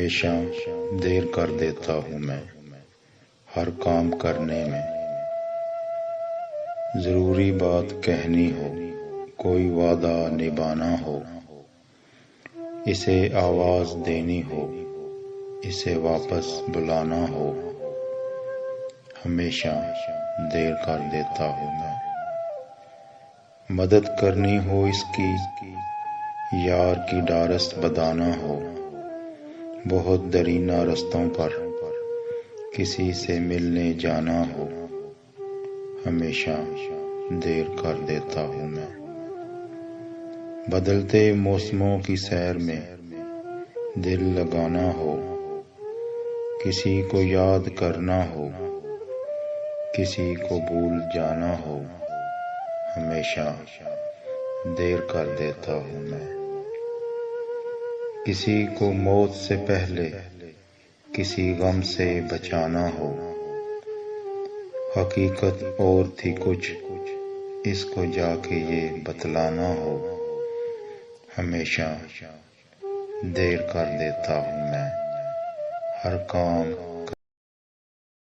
ہمیشہ دیر کر دیتا ہوں میں ہر کام کرنے میں، ضروری بات کہنی ہو، کوئی وعدہ نبھانا ہو، اسے آواز دینی ہو، اسے واپس بلانا ہو، ہمیشہ دیر کر دیتا ہوں میں، مدد کرنی ہو اس کی، یار کی ڈارس بدانا ہو، بہت درینہ رستوں پر کسی سے ملنے جانا ہو، ہمیشہ دیر کر دیتا ہوں میں، بدلتے موسموں کی سیر میں دل لگانا ہو، کسی کو یاد کرنا ہو، کسی کو بھول جانا ہو، ہمیشہ دیر کر دیتا ہوں میں، کسی کو موت سے پہلے کسی غم سے بچانا ہو، حقیقت اور تھی کچھ اس کو جا کے یہ بتلانا ہو، ہمیشہ دیر کر دیتا ہوں میں ہر کام